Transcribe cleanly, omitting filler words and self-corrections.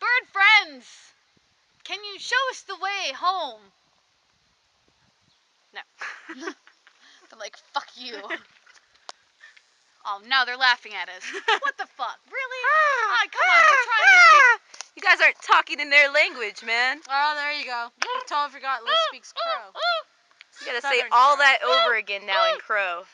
Bird friends, can you show us the way home? No. I'm like, fuck you. Oh, now they're laughing at us. What the fuck? Really? Oh, come on, we're trying to speak. You guys aren't talking in their language, man. Oh, there you go. I totally forgot Liz speaks Crow. You gotta say all that over again now in Crow.